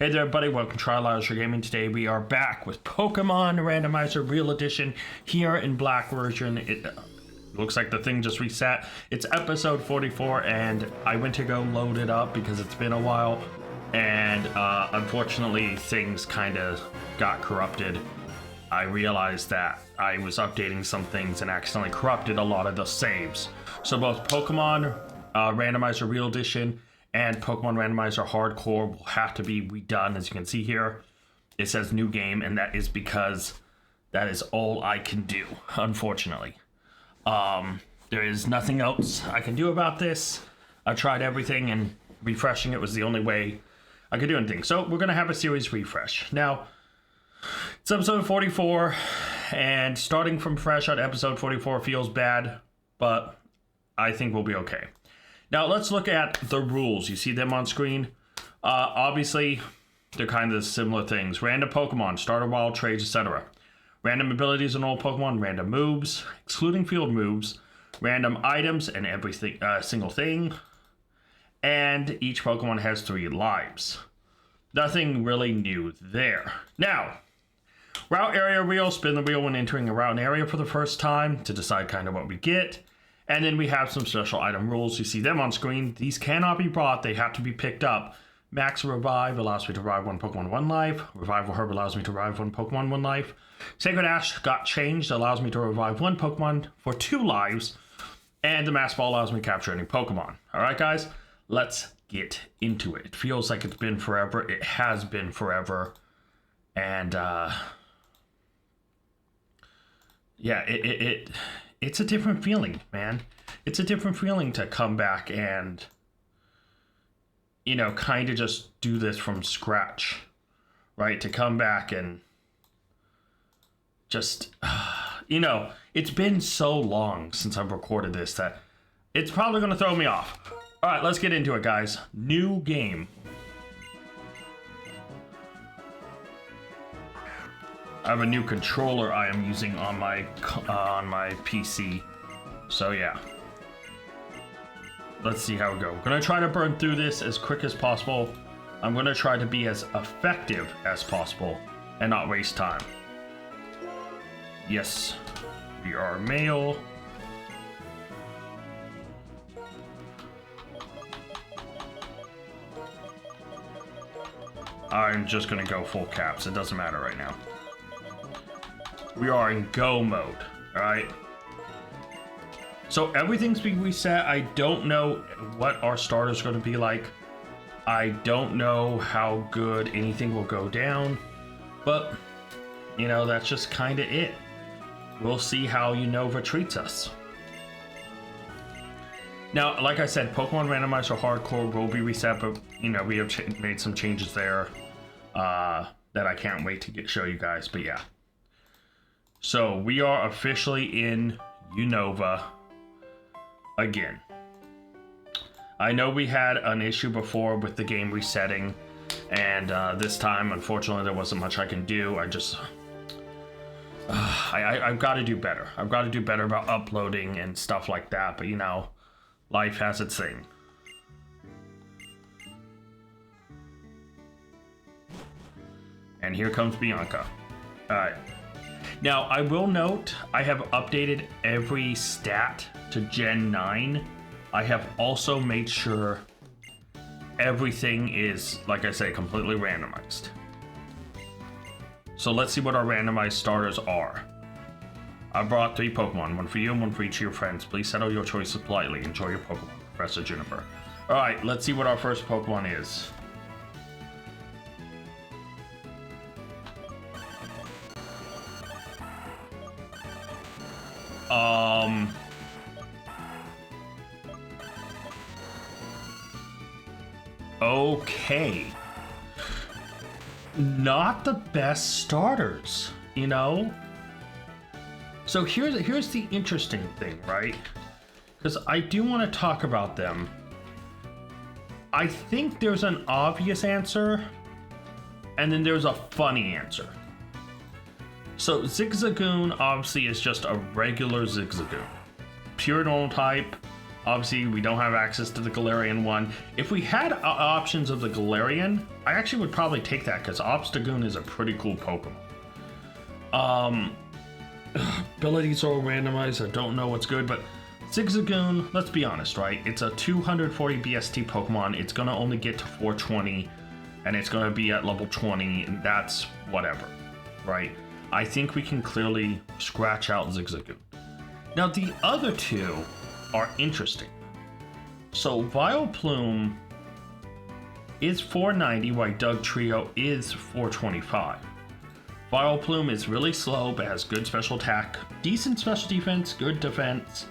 Hey there everybody, welcome to Randomizer Gaming. Today we are back with Pokemon Randomizer Real Edition here in black version. It looks like the thing just reset. It's episode 44 and I went to go load it up because it's been a while and unfortunately things kind of got corrupted. I realized that I was updating some things and accidentally corrupted a lot of the saves. So both Pokemon Randomizer Real Edition and Pokemon Randomizer Hardcore will have to be redone. As you can see here, it says new game, and that is because that is all I can do, unfortunately. There is nothing else I can do about this. I tried everything, and refreshing it was the only way I could do anything. So we're going to have a series refresh. Now, it's episode 44, and starting from fresh on episode 44 feels bad, but I think we'll be okay. Now let's look at the rules. You see them on screen. Obviously, they're kind of similar things. Random Pokemon, starter wild trades, etc. Random abilities on all Pokemon, random moves, excluding field moves, random items and everything, single thing. And each Pokemon has 3 lives. Nothing really new there. Now, route area wheel, spin the wheel when entering a route area for the first time to decide kind of what we get. And then we have some special item rules. You see them on screen. These cannot be brought. They have to be picked up. Max Revive allows me to revive 1 Pokemon 1 life. Revival Herb allows me to revive 1 Pokemon 1 life. Sacred Ash got changed. Allows me to revive 1 Pokemon for 2 lives. And the Mass Ball allows me to capture any Pokemon. Alright guys, let's get into it. It feels like it's been forever. It has been forever. And yeah, it's a different feeling, man. It's a different feeling to come back and, you know, kind of just do this from scratch, right? To come back and just, you know, it's been so long since I've recorded this that it's probably going to throw me off. All right, let's get into it, guys. New game. I have a new controller I am using on my PC. So yeah. Let's see how we go. We're gonna try to burn through this as quick as possible. I'm gonna try to be as effective as possible and not waste time. Yes, we are male. I'm just gonna go full caps. It doesn't matter right now. We are in go mode, all right? So everything's being reset. I don't know what our starter's going to be like. I don't know how good anything will go down, but you know, that's just kind of it. We'll see how Unova treats us. Now, like I said, Pokemon Randomizer Hardcore will be reset, but you know, we have made some changes there that I can't wait to show you guys, but yeah. So we are officially in Unova again. I know we had an issue before with the game resetting, and this time, unfortunately, there wasn't much I can do. I just, I've got to do better. I've got to do better about uploading and stuff like that. But you know, life has its thing. And here comes Bianca. All right. Now, I will note, I have updated every stat to Gen 9. I have also made sure everything is, like I say, completely randomized. So let's see what our randomized starters are. I brought 3 Pokemon, 1 for you and 1 for each of your friends. Please settle your choices politely. Enjoy your Pokemon. Professor Juniper. Alright, let's see what our first Pokemon is. Okay. Not the best starters, you know? So here's the interesting thing, right? Because I do want to talk about them. I think there's an obvious answer, and then there's a funny answer. So Zigzagoon obviously is just a regular Zigzagoon. Pure normal type, Obviously, we don't have access to the Galarian one. If we had options of the Galarian, I actually would probably take that because Obstagoon is a pretty cool Pokemon. Abilities are randomized. I don't know what's good, but Zigzagoon, let's be honest, right? It's a 240 BST Pokemon. It's going to only get to 420, and it's going to be at level 20, and that's whatever, right? I think we can clearly scratch out Zigzagoon. Now, the other two are interesting. So, Vileplume is 490, while Dugtrio is 425. Vileplume is really slow, but has good special attack, decent special defense, good defense.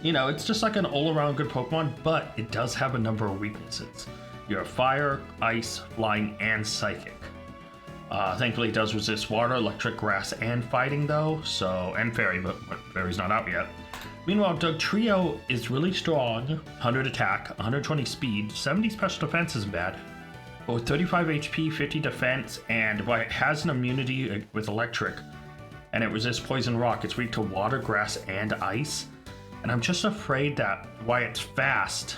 You know, it's just like an all-around good Pokemon, but it does have a number of weaknesses. You have Fire, Ice, Flying, and Psychic. Thankfully, it does resist Water, Electric, Grass, and Fighting, though, so, and Fairy, but Fairy's not out yet. Meanwhile, Dugtrio is really strong, 100 attack, 120 speed, 70 special defense isn't bad, but with 35 HP, 50 defense, and while it has an immunity with Electric, and it resists Poison Rock, it's weak to Water, Grass, and Ice. And I'm just afraid that while it's fast,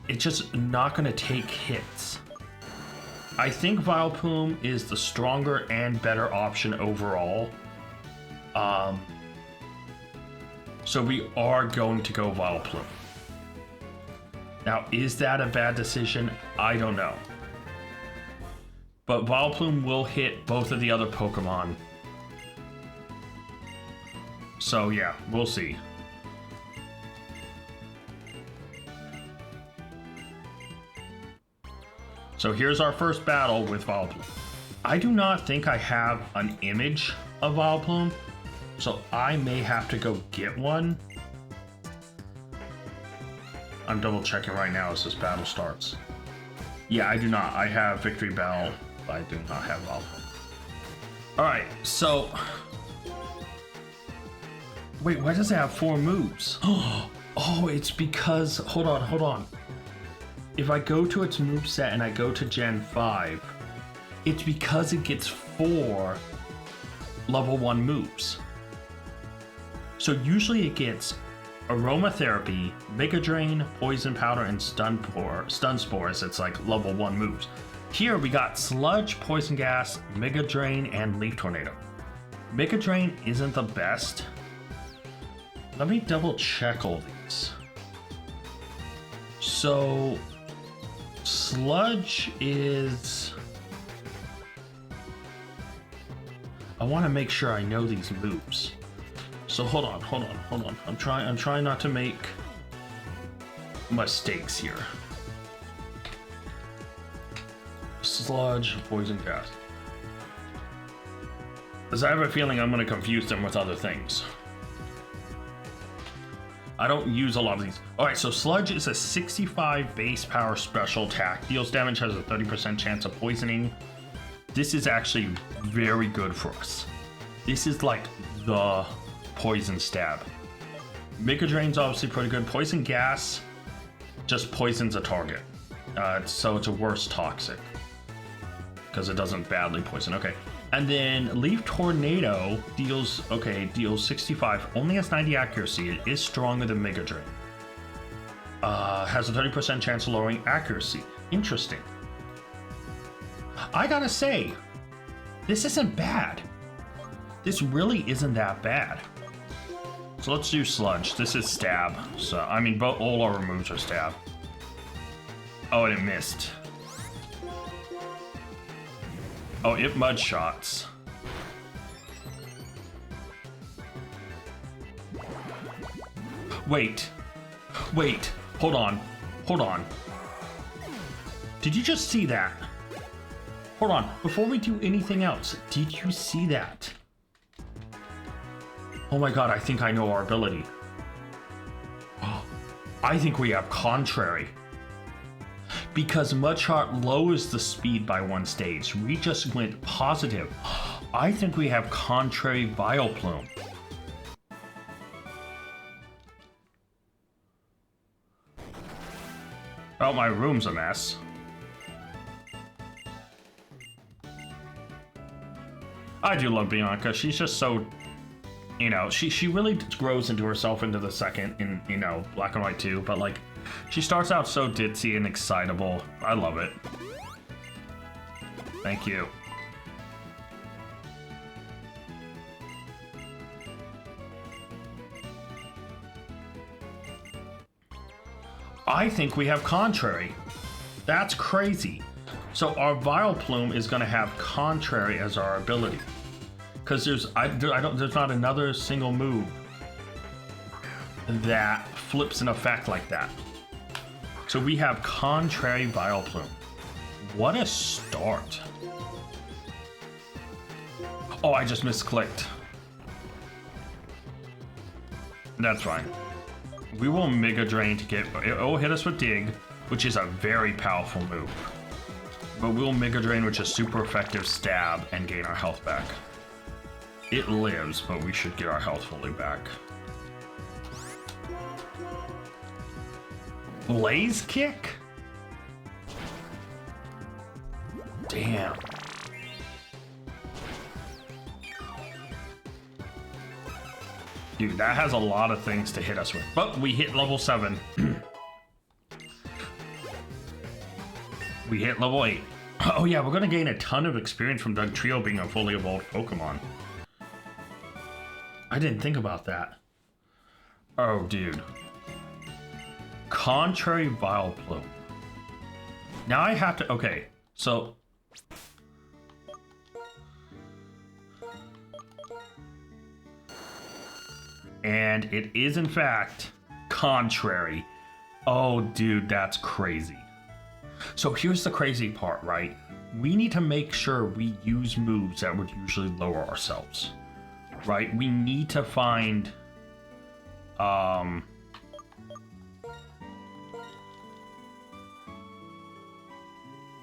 it's just not going to take hits. I think Vileplume is the stronger and better option overall. So we are going to go Vileplume. Now, is that a bad decision? I don't know. But Vileplume will hit both of the other Pokemon. So yeah, we'll see. So here's our first battle with Vileplume. I do not think I have an image of Vileplume, so I may have to go get one. I'm double checking right now as this battle starts. Yeah, I do not. I have Victory Bell, but I do not have Vileplume. Alright, so... Wait, why does it have 4 moves? Oh, it's because... Hold on. If I go to its moveset and I go to Gen 5, it's because it gets 4 level 1 moves. So usually it gets Aromatherapy, Mega Drain, Poison Powder, and Stun Spores. It's like level 1 moves. Here we got Sludge, Poison Gas, Mega Drain, and Leaf Tornado. Mega Drain isn't the best. Let me double check all these. So, Sludge is... I want to make sure I know these moves. So hold on. I'm trying not to make mistakes here. Sludge, Poison Gas. Because I have a feeling I'm going to confuse them with other things. I don't use a lot of these. Alright, so Sludge is a 65 base power special attack. Deals damage, has a 30% chance of poisoning. This is actually very good for us. This is like the poison stab. Mega Drain's obviously pretty good. Poison Gas just poisons a target. So it's a worse toxic. Because it doesn't badly poison. Okay. And then Leaf Tornado deals 65, only has 90 accuracy. It is stronger than Mega Drain. Has a 30% chance of lowering accuracy. Interesting. I gotta say, this isn't bad. This really isn't that bad. So let's do Sludge. This is Stab. So, I mean, all our moves are Stab. Oh, and it missed. Oh, it Mud Shots. Wait. Hold on. Did you just see that? Hold on. Before we do anything else, did you see that? Oh my god, I think I know our ability. I think we have Contrary. Because Mudshot lowers the speed by 1 stage. We just went positive. I think we have Contrary Vileplume. Oh, my room's a mess. I do love Bianca. She's just so you know, she really grows into herself into the second in, you know, Black and White 2, but like she starts out so ditzy and excitable. I love it. Thank you. I think we have Contrary. That's crazy. So our Vileplume is going to have Contrary as our ability. Because there's not another single move that flips an effect like that. So we have Contrary Vileplume. What a start. Oh, I just misclicked. That's fine. We will Mega Drain to get... It will hit us with Dig, which is a very powerful move. But we'll Mega Drain, which is super effective stab, and gain our health back. It lives, but we should get our health fully back. Blaze Kick? Damn. Dude, that has a lot of things to hit us with. But we hit level 7. We hit level 8. Oh yeah, we're gonna gain a ton of experience from Dugtrio being a fully evolved Pokemon. I didn't think about that. Oh, dude. Contrary Vileplume. Now I have to... Okay, so... And it is, in fact, Contrary. Oh, dude, that's crazy. So here's the crazy part, right? We need to make sure we use moves that would usually lower ourselves. Right? We need to find...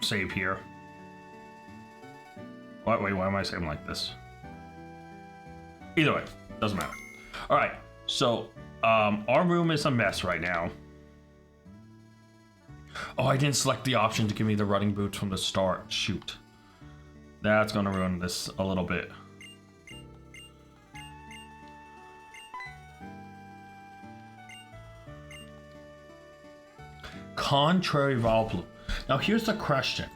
Save here. Wait, why am I saving like this? Either way, doesn't matter. Alright, so our room is a mess right now. Oh, I didn't select the option to give me the running boots from the start. Shoot. That's gonna ruin this a little bit. Contrary Vileplume. Now here's the question.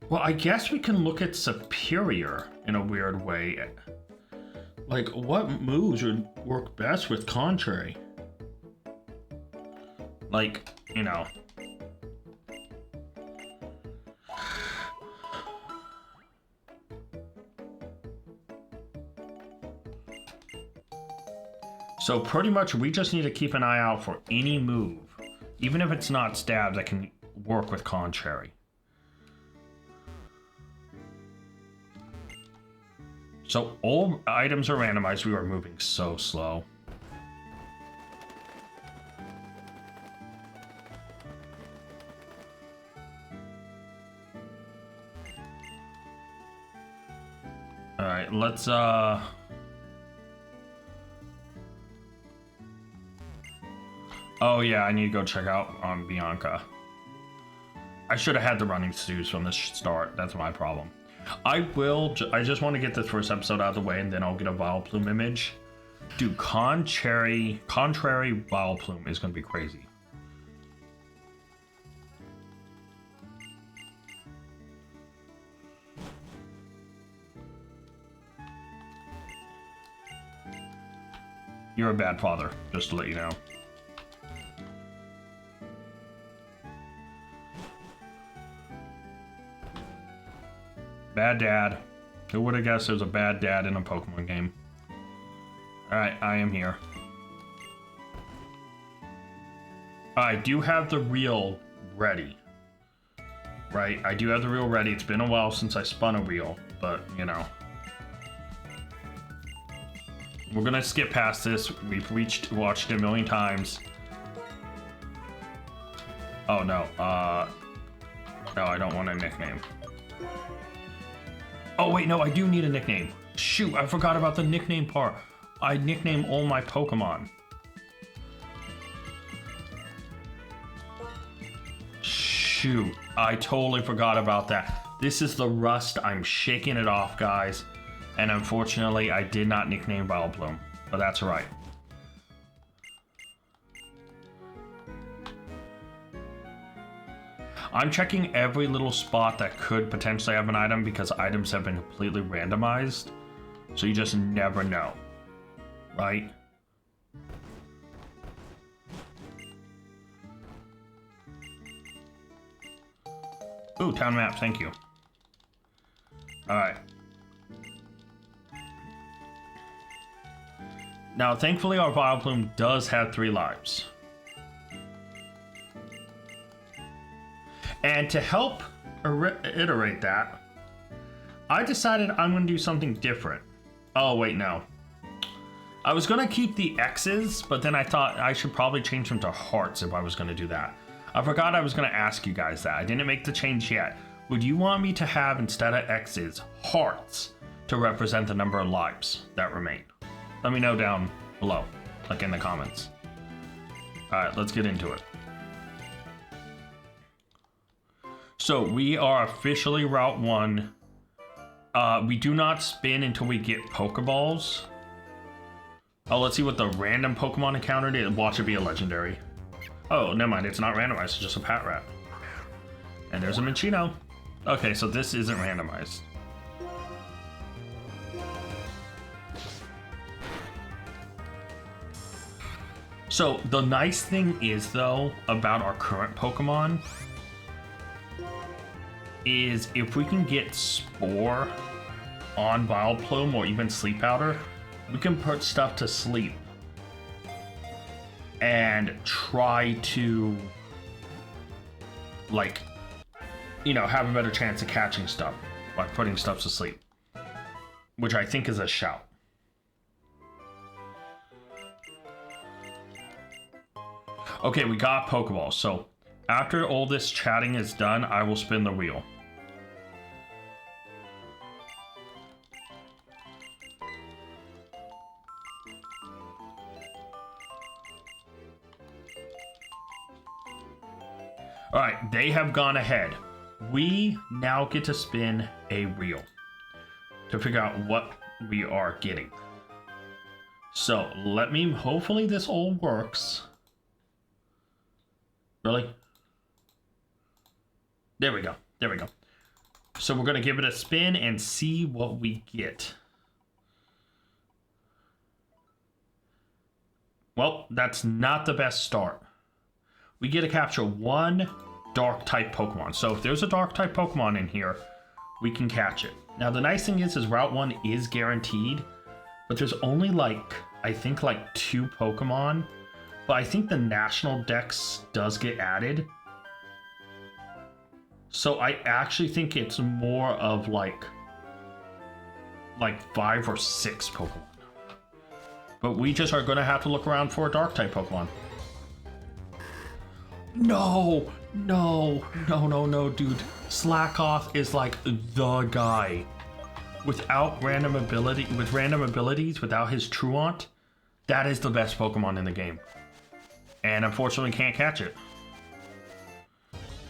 Well, I guess we can look at Superior in a weird way. Like, what moves would work best with Contrary? Like, you know. So pretty much we just need to keep an eye out for any move, even if it's not stab, that can work with Contrary. So all items are randomized. We are moving so slow. All right, let's Oh yeah, I need to go check out Bianca. I should have had the running shoes from the start. That's my problem. I just want to get this first episode out of the way, and then I'll get a Vileplume image. Dude, Contrary Vileplume is gonna be crazy. You're a bad father, just to let you know. Bad dad. Who would have guessed there's a bad dad in a Pokemon game? Alright, I am here. I do have the reel ready. Right, I do have the reel ready. It's been a while since I spun a reel, but, you know. We're gonna skip past this. We've watched it a million times. Oh, no. No, I don't want a nickname. Oh, wait, no, I do need a nickname. Shoot, I forgot about the nickname part. I nickname all my Pokemon. shoot. I totally forgot about that. This is the rust. I'm shaking it off, guys. And unfortunately, I did not nickname Vileplume, but that's right. I'm checking every little spot that could potentially have an item because items have been completely randomized. So you just never know, right? Ooh, town map, thank you. Alright. Now, thankfully, our Vileplume does have 3 lives. And to help iterate that, I decided I'm going to do something different. Oh, wait, no. I was going to keep the X's, but then I thought I should probably change them to hearts if I was going to do that. I forgot I was going to ask you guys that. I didn't make the change yet. Would you want me to have, instead of X's, hearts to represent the number of lives that remain? Let me know down below, like in the comments. Alright, let's get into it. So we are officially Route 1. We do not spin until we get Pokeballs. Oh, let's see what the random Pokemon encountered is. Watch it be a legendary. Oh, never mind. It's not randomized. It's just a Patrat. And there's a Minccino. Okay, so this isn't randomized. So the nice thing is, though, about our current Pokemon is if we can get Spore on Vileplume or even Sleep Powder, we can put stuff to sleep and try to, like, you know, have a better chance of catching stuff by putting stuff to sleep, which I think is a shout. Okay, we got Pokeballs, so after all this chatting is done, I will spin the wheel. Alright, they have gone ahead. We now get to spin a wheel to figure out what we are getting. So, hopefully this all works. Really? There we go. There we go. So we're going to give it a spin and see what we get. Well, that's not the best start. We get to capture 1 dark type Pokemon. So if there's a dark type Pokemon in here, we can catch it. Now the nice thing is Route 1 is guaranteed, but there's only I think 2 Pokemon. But I think the national dex does get added. So I actually think it's more of like 5 or 6 Pokemon. But we just are going to have to look around for a dark type Pokemon. No, dude. Slackoth is like the guy. Without random abilities, without his Truant, that is the best Pokemon in the game. And unfortunately can't catch it.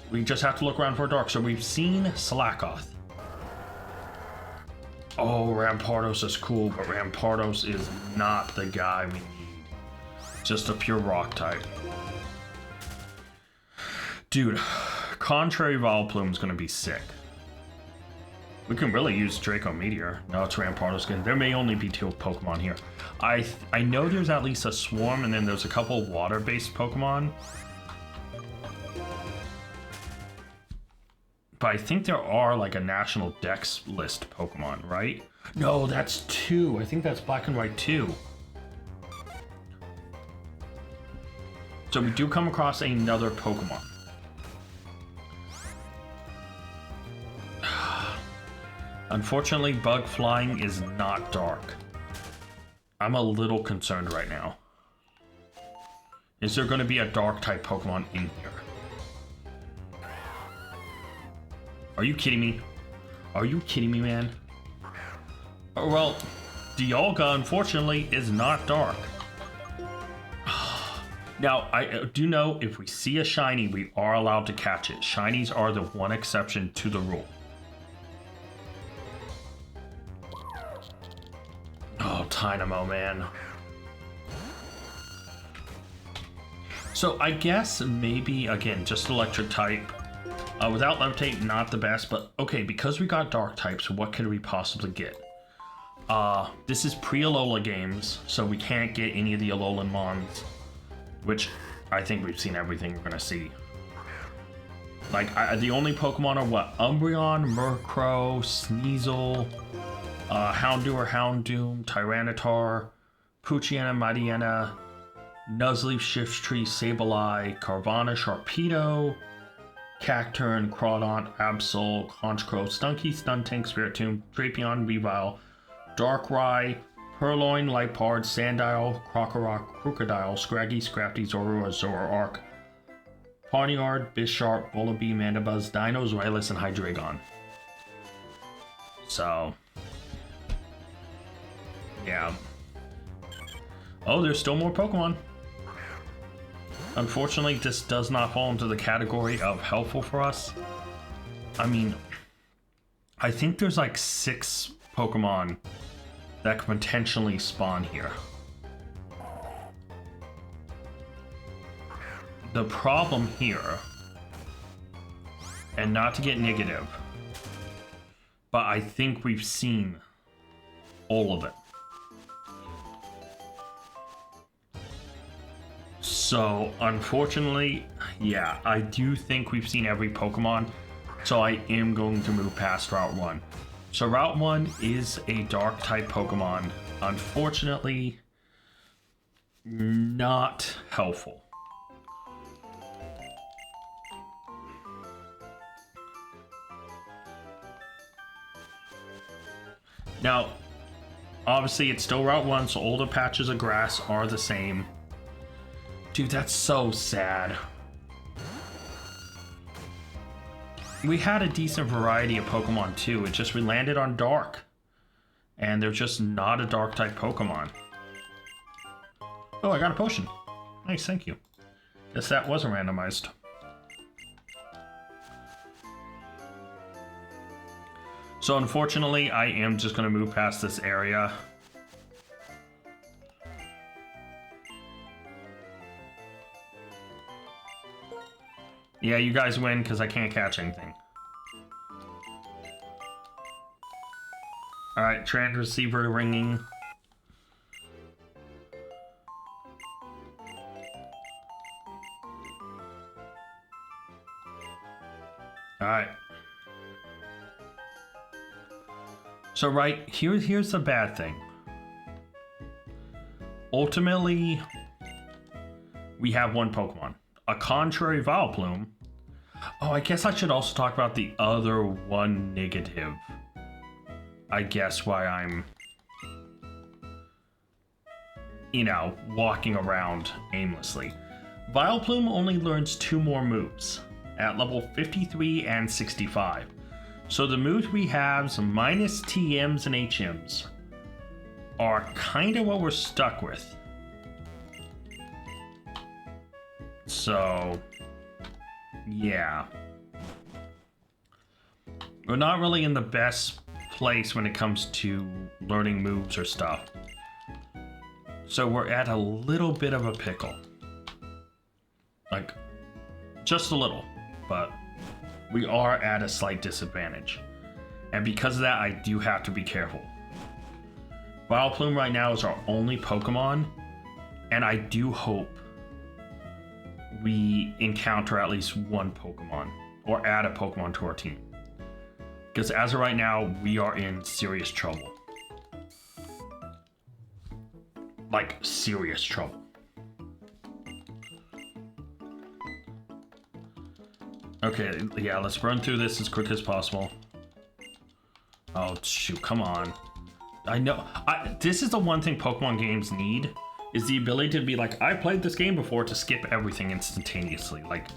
We just have to look around for a dark. So we've seen Slackoth. Oh, Rampardos is cool, but Rampardos is not the guy we need. Just a pure rock type. Dude, Contrary Vileplume is going to be sick. We can really use Draco Meteor. No, it's Rampardos again. There may only be 2 Pokemon here. I know there's at least a Swarm, and then there's a couple water-based Pokemon. But I think there are a national dex list Pokemon, right? No, that's 2. I think that's Black and White 2. So we do come across another Pokemon. Unfortunately, Bug Flying is not dark. I'm a little concerned right now. Is there going to be a dark type Pokemon in here? Are you kidding me? Are you kidding me, man? Well, Dialga, unfortunately, is not dark. Now, I do know if we see a shiny, we are allowed to catch it. Shinies are the one exception to the rule. Oh, Dynamo, man. So I guess maybe, again, just electric type. Without levitate, not the best, but okay, because we got dark types, what could we possibly get? This is pre-Alola games, so we can't get any of the Alolan Mons, which I think we've seen everything we're gonna see. Like, the only Pokemon are what? Umbreon, Murkrow, Sneasel, Houndour, Houndoom, Tyranitar, Poochyena, Mightyena, Nuzleaf, Shifttree, Sableye, Carvanha, Sharpedo, Cacturne, Crawdaunt, Absol, Honchkrow, Stunky, Stuntank, Spiritomb, Drapion, Weavile, Darkrai, Purloin, Liepard, Sandile, Krokorok, Crocodile, Scraggy, Scrafty, Zorua, Zoroark, Pawniard, Bisharp, Bullabee, Mandibuzz, Dino, Zweilous, and Hydreigon. So, yeah. Oh, there's still more Pokemon. Unfortunately, this does not fall into the category of helpful for us. I mean, I think there's like 6 Pokemon that could potentially spawn here. The problem here, and not to get negative, but I think we've seen all of it. So, unfortunately, yeah, I do think we've seen every Pokemon, so I am going to move past Route 1. So Route 1 is a Dark-type Pokemon. Unfortunately, not helpful. Now, obviously it's still Route 1, so all the patches of grass are the same. Dude, that's so sad. We had a decent variety of Pokemon too, it just we landed on Dark. And they're just not a Dark-type Pokemon. Oh, I got a potion. Nice, thank you. Guess that wasn't randomized. So unfortunately, I am just going to move past this area. Yeah, you guys win because I can't catch anything. Alright, transceiver ringing. Alright. So right, here's the bad thing. Ultimately, we have one Pokemon. A contrary Vileplume. Oh, I guess I should also talk about the other one negative. I guess why I'm, you know, walking around aimlessly. Vileplume only learns 2 more moves at level 53 and 65. So the moves we have, some minus TMs and HMs, are kind of what we're stuck with. So, yeah. We're not really in the best place when it comes to learning moves or stuff. So we're at a little bit of a pickle. Like, just a little, but we are at a slight disadvantage. And because of that, I do have to be careful. Vileplume right now is our only Pokemon, and I do hope we encounter at least one Pokemon, or add a Pokemon to our team. Because as of right now, we are in serious trouble. Like, serious trouble. Okay, yeah, let's run through this as quick as possible. Oh, shoot, come on. I know, this is the one thing Pokemon games need, is the ability to be like, I played this game before, to skip everything instantaneously. Like,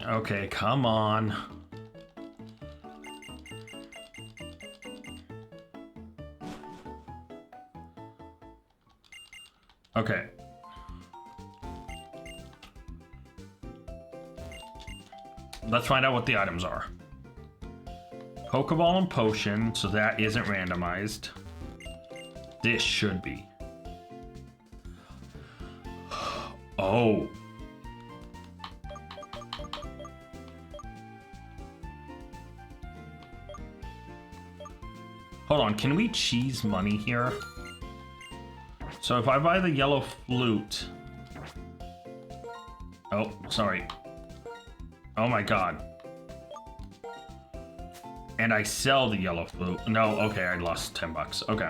okay, come on. Okay. Let's find out what the items are. Pokeball and potion, so that isn't randomized. This should be. Oh. Hold on, can we cheese money here? So if I buy the yellow flute... Oh, sorry. Oh my god. And I sell the yellow flute. No, okay, I lost 10 bucks. Okay.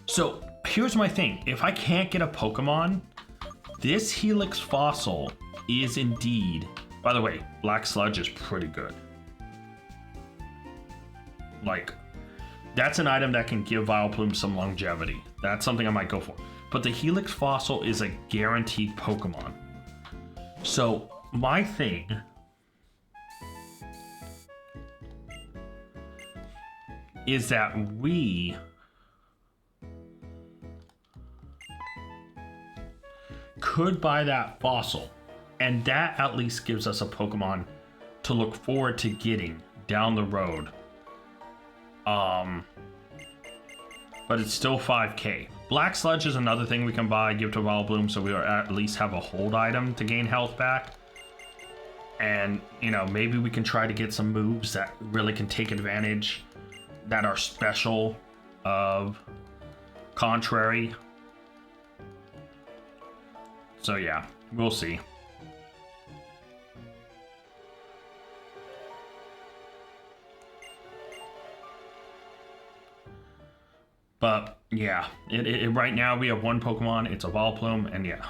So here's my thing. If I can't get a Pokemon, this Helix Fossil is indeed... By the way, Black Sludge is pretty good. Like, that's an item that can give Vileplume some longevity. That's something I might go for. But the Helix Fossil is a guaranteed Pokemon. So my thing is that we could buy that fossil, and that at least gives us a Pokemon to look forward to getting down the road. But it's still 5k. Black Sludge is another thing we can buy, give to Vileplume, so we at least have a hold item to gain health back. And, you know, maybe we can try to get some moves that really can take advantage, that are special of Contrary. So yeah, we'll see. But yeah, right now we have one Pokemon, it's a Vileplume, and yeah.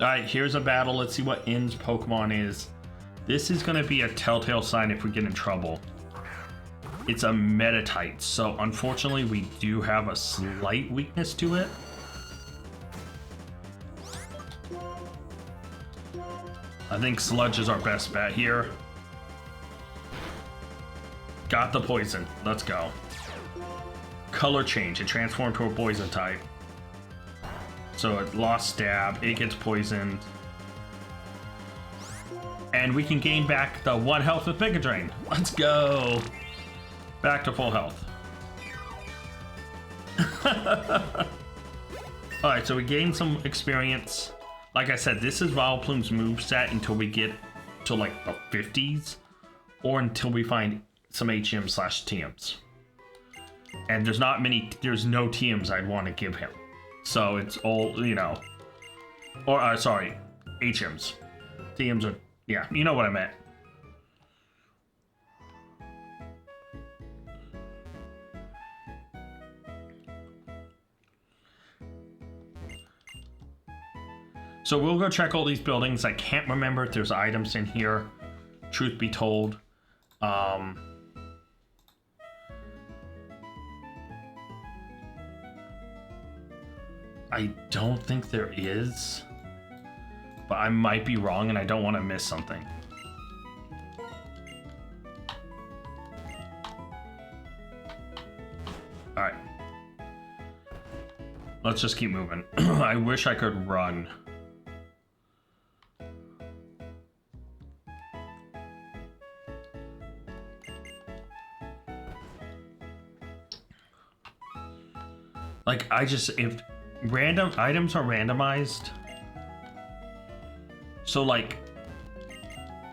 Alright, here's a battle. Let's see what In's Pokemon is. This is going to be a telltale sign if we get in trouble. It's a Metatite, so unfortunately we do have a slight weakness to it. I think Sludge is our best bet here. Got the poison. Let's go. Color change. It transformed to a poison type. So it lost stab. It gets poisoned. And we can gain back the 1 health with Mega Drain. Let's go. Back to full health. Alright, so we gained some experience. Like I said, this is Vileplume's moveset until we get to like the 50s. Or until we find some HM/TMs. And there's no TMs I'd want to give him. So it's all, you know. Or, sorry, HMs. TMs are, yeah, you know what I meant. So we'll go check all these buildings. I can't remember if there's items in here, truth be told. I don't think there is, but I might be wrong and I don't want to miss something. All right. Let's just keep moving. I wish I could run. Like, if random items are randomized, so like,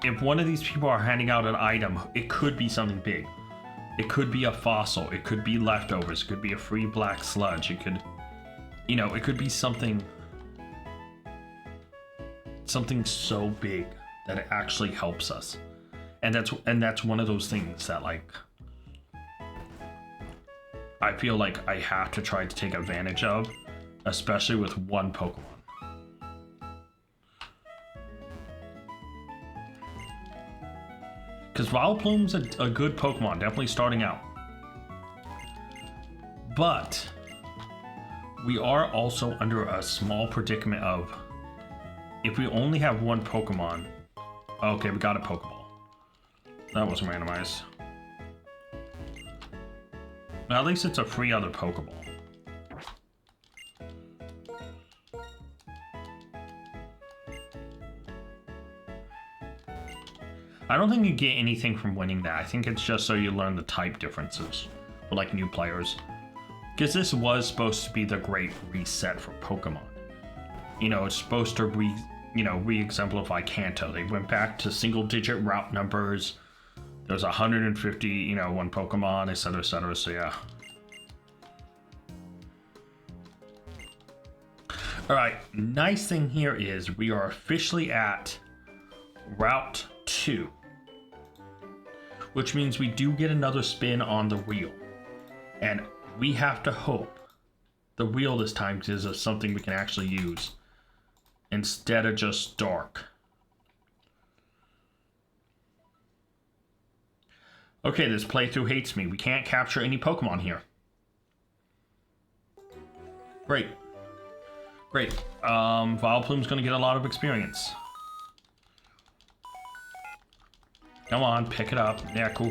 if one of these people are handing out an item, it could be something big. It could be a fossil, it could be leftovers, it could be a free Black Sludge, it could, you know, it could be something so big that it actually helps us. And that's one of those things that, like, I feel like I have to try to take advantage of, especially with one Pokemon. Because Vileplume's a good Pokemon, definitely starting out. But we are also under a small predicament of if we only have one Pokemon. Okay, we got a Pokeball. That wasn't randomized. At least it's a free other Pokeball. I don't think you get anything from winning that. I think it's just so you learn the type differences for like new players. Because this was supposed to be the great reset for Pokemon. You know, it's supposed to re-exemplify Kanto. They went back to single-digit route numbers. There's 150, one Pokemon, etc., etc. So yeah. All right. Nice thing here is we are officially at Route 2, which means we do get another spin on the wheel, and we have to hope the wheel this time gives us something we can actually use instead of just dark. Okay, this playthrough hates me. We can't capture any Pokemon here. Great. Great. Vileplume's gonna get a lot of experience. Come on, pick it up. Yeah, cool.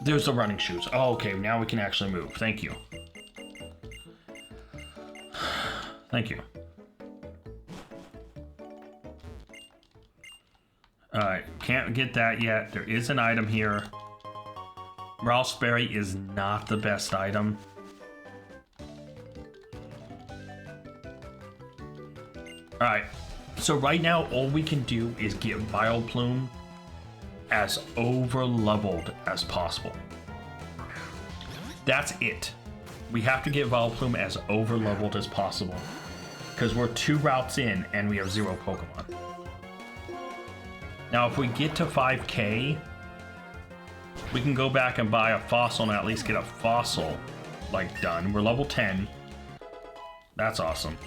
There's the running shoes. Oh, okay, now we can actually move. Thank you. Thank you. Alright, can't get that yet. There is an item here. Raspberry is not the best item. Alright, so right now all we can do is get Vileplume as over-leveled as possible. That's it. We have to get Vileplume as over-leveled as possible. Because we're 2 routes in and we have 0 Pokemon. Now if we get to 5k, we can go back and buy a fossil and at least get a fossil done. We're level 10. That's awesome.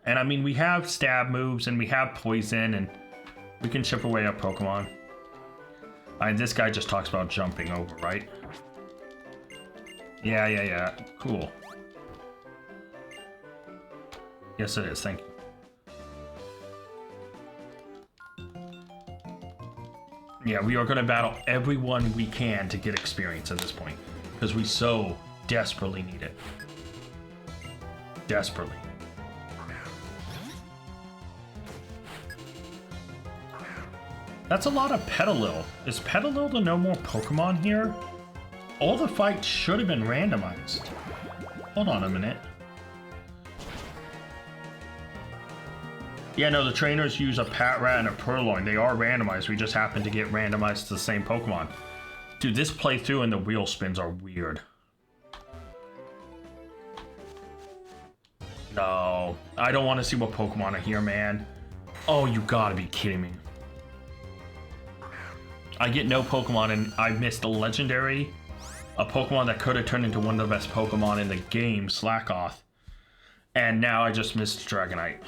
And I mean, we have stab moves and we have poison and we can chip away at Pokemon. This guy just talks about jumping over, right? Yeah. Cool. Yes, it is. Thank you. Yeah, we are going to battle everyone we can to get experience at this point. Because we so desperately need it. Desperately. That's a lot of Petalil. Is Petalil the no more Pokemon here? All the fights should have been randomized. Hold on a minute. Yeah, no, the trainers use a Patrat and a Purloin. They are randomized. We just happen to get randomized to the same Pokemon. Dude, this playthrough and the wheel spins are weird. No, I don't want to see what Pokemon are here, man. Oh, you gotta be kidding me. I get no Pokemon and I missed a legendary. A Pokemon that could have turned into one of the best Pokemon in the game, Slackoth. And now I just missed Dragonite.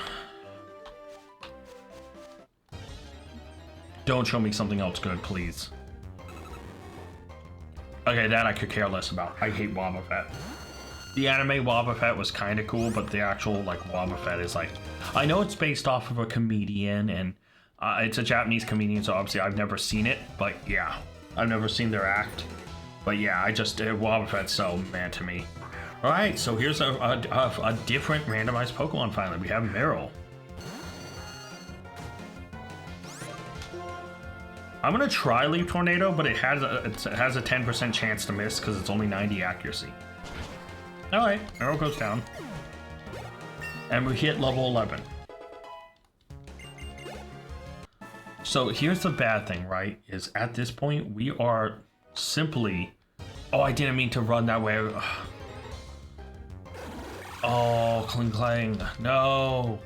Don't show me something else good, please. Okay, that I could care less about. I hate Wobbuffet. The anime Wobbuffet was kind of cool, but the actual, Wobbuffet is I know it's based off of a comedian, and it's a Japanese comedian, so obviously I've never seen it, but yeah. I've never seen their act. But yeah, Wobbuffet's so man to me. Alright, so here's a different randomized Pokemon finally. We have Meryl. I'm gonna try Leaf Tornado, but it has a 10% chance to miss because it's only 90 accuracy. Alright, Meryl goes down. And we hit level 11. So here's the bad thing, right? Is at this point, we are simply... Oh, I didn't mean to run that way. Oh, Kling Klang. No.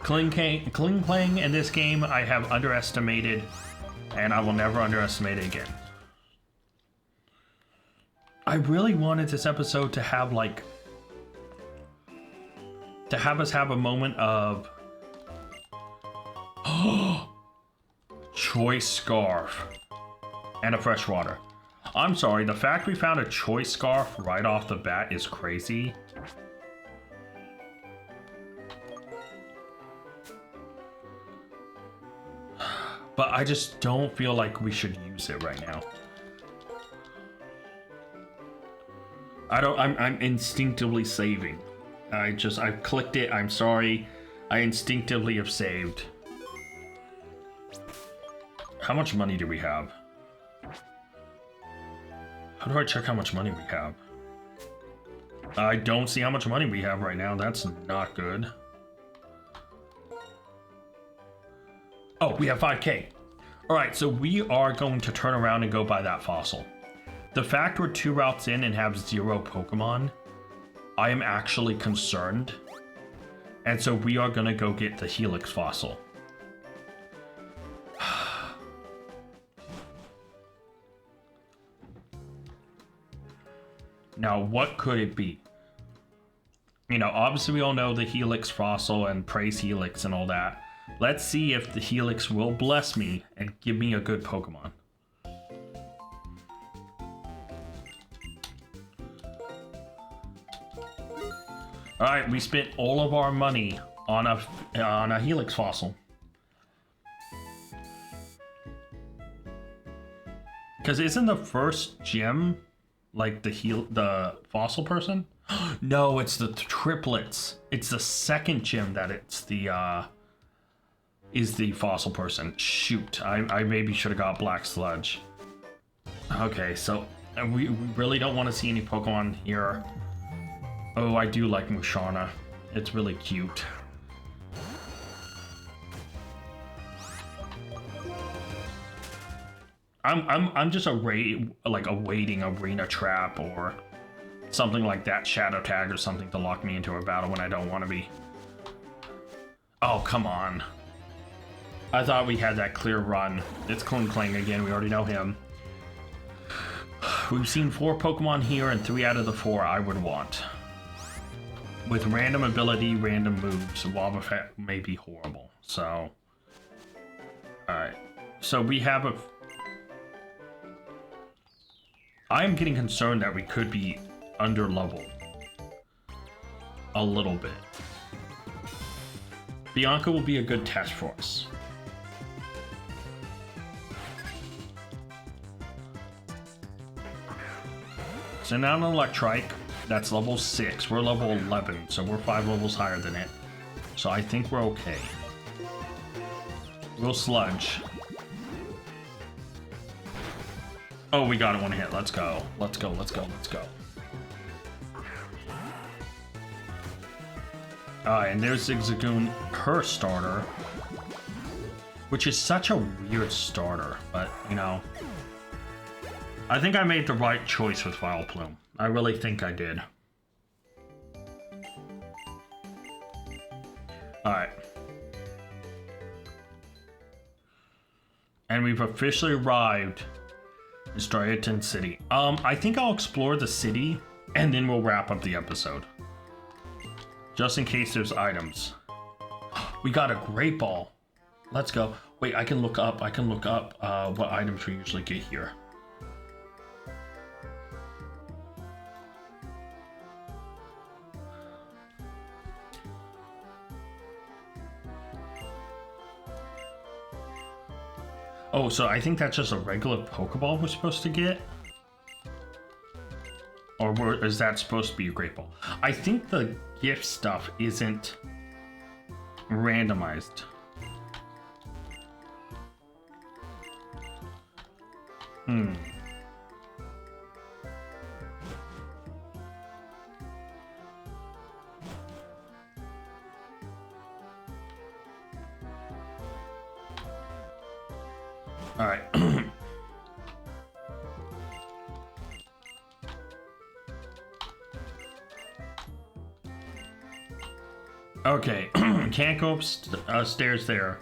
Kling Klang in this game, I have underestimated... And I will never underestimate it again. I really wanted this episode to have to have us have a moment of choice scarf and a freshwater. I'm sorry, the fact we found a choice scarf right off the bat is crazy. But I just don't feel like we should use it right now. I'm instinctively saving. I've clicked it, I'm sorry. I instinctively have saved. How much money do we have? How do I check how much money we have? I don't see how much money we have right now. That's not good. Oh, we have 5K. All right, so we are going to turn around and go buy that fossil. The fact we're 2 routes in and have 0 Pokemon, I am actually concerned. And so we are gonna go get the Helix fossil. Now, what could it be? You know, obviously we all know the Helix fossil and praise Helix and all that. Let's see if the Helix will bless me and give me a good Pokemon. All right, we spent all of our money on a Helix fossil. Because isn't the first gym like the fossil person? No, it's the triplets. It's the second gym that it's the is the fossil person. Shoot, I maybe should have got Black Sludge. Okay, so we really don't want to see any Pokemon here. Oh, I do like Musharna. It's really cute. I'm just awaiting Arena Trap or something like that, Shadow Tag or something to lock me into a battle when I don't want to be. Oh, come on. I thought we had that clear run. It's Kling again, we already know him. We've seen 4 Pokemon here and 3 out of the 4 I would want. With random ability, random moves, Wobbuffet may be horrible, so... Alright, so we have a... I'm getting concerned that we could be under leveled. A little bit. Bianca will be a good test for us. So now an Electrike. That's level 6. We're level 11, so we're 5 levels higher than it. So I think we're okay. We'll Sludge. Oh, we got it 1 hit. Let's go. Let's go, let's go, let's go. And there's Zigzagoon, her starter. Which is such a weird starter, but, you know. I think I made the right choice with Vileplume. I really think I did. Alright. And we've officially arrived in Striaton City. I think I'll explore the city and then we'll wrap up the episode. Just in case there's items. We got a Great Ball. Let's go. Wait, I can look up what items we usually get here. Oh, so I think that's just a regular Pokeball we're supposed to get? Or is that supposed to be a Great Ball? I think the gift stuff isn't randomized. All right. Okay, can't go upstairs there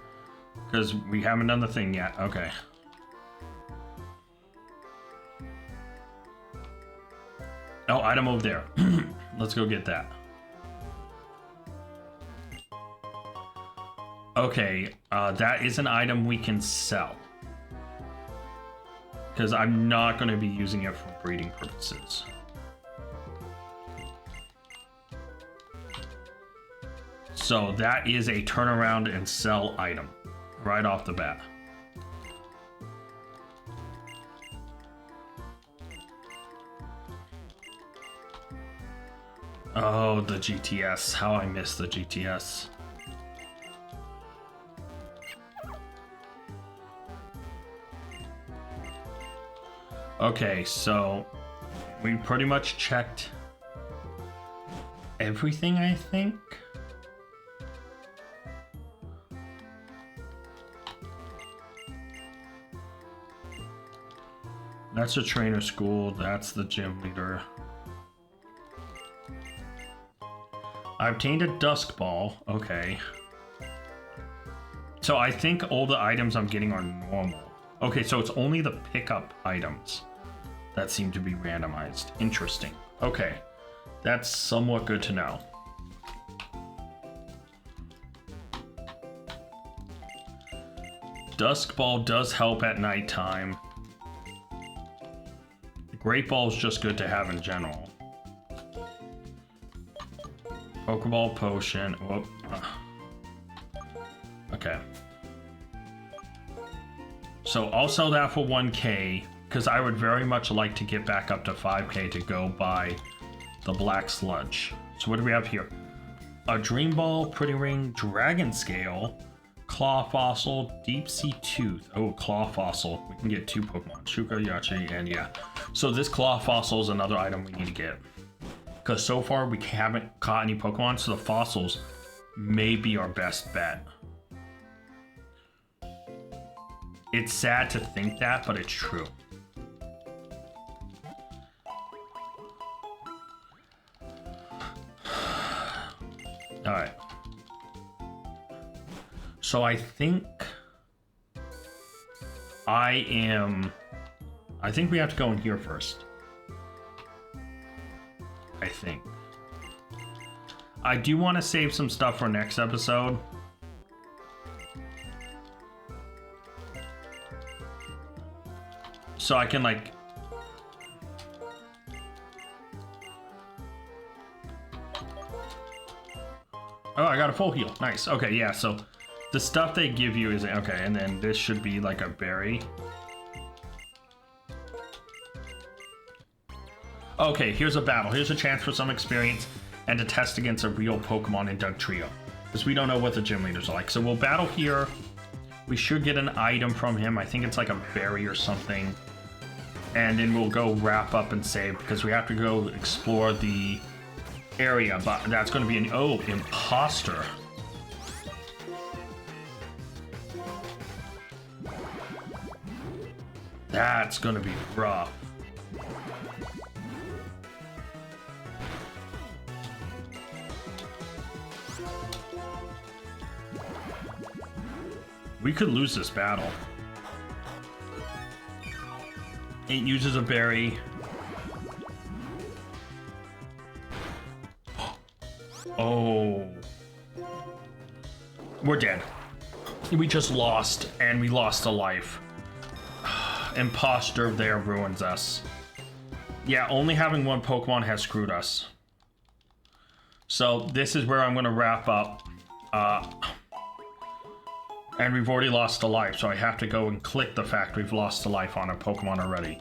because we haven't done the thing yet. Okay. Oh, item over there. Let's go get that. Okay, that is an item we can sell. because I'm not going to be using it for breeding purposes. So that is a turnaround and sell item right off the bat. Oh, the GTS. How I miss the GTS. Okay, so we pretty much checked everything, I think. That's the trainer school. That's the gym leader. I obtained a dusk ball. Okay. So I think all the items I'm getting are normal. Okay, so it's only the pickup items that seem to be randomized. Interesting. Okay. That's somewhat good to know. Dusk ball does help at nighttime. Great ball is just good to have in general. Pokeball potion. Whoop. Okay. So I'll sell that for 1K because I would very much like to get back up to 5K to go buy the black sludge. So what do we have here? A dream ball, pretty ring, dragon scale, claw fossil, deep sea tooth. Oh, claw fossil. We can get 2 Pokemon, Shuka, Yachi, and yeah. So this claw fossil is another item we need to get. Because so far we haven't caught any Pokemon, so the fossils may be our best bet. It's sad to think that, but it's true. Alright. So I think I think we have to go in here first. I think. I do want to save some stuff for next episode. So I can like... Oh, I got a full heal. Nice. Okay, yeah, so the stuff they give you is... Okay, and then this should be like a berry. Okay, here's a battle. Here's a chance for some experience and to test against a real Pokemon in Dugtrio. Because we don't know what the gym leaders are like. So we'll battle here. We should get an item from him. I think it's like a berry or something. And then we'll go wrap up and save because we have to go explore the area. But that's going to be an... Oh, imposter. That's going to be rough. We could lose this battle. It uses a berry. Oh. We're dead. We just lost, and we lost a life. Imposter there ruins us. Yeah, only having 1 Pokemon has screwed us. So this is where I'm going to wrap up. And we've already lost a life, so I have to go and click the fact we've lost a life on a Pokemon already.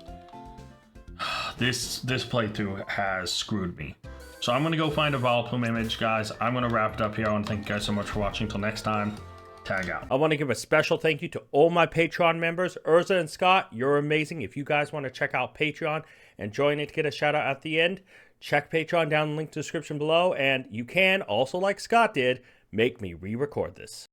This playthrough has screwed me. So I'm going to go find a Vileplume image, guys. I'm going to wrap it up here. I want to thank you guys so much for watching. Until next time, tag out. I want to give a special thank you to all my Patreon members. Urza and Scott, you're amazing. If you guys want to check out Patreon and join it to get a shout out at the end, check Patreon down in the link description below. And you can, also like Scott did, make me re-record this.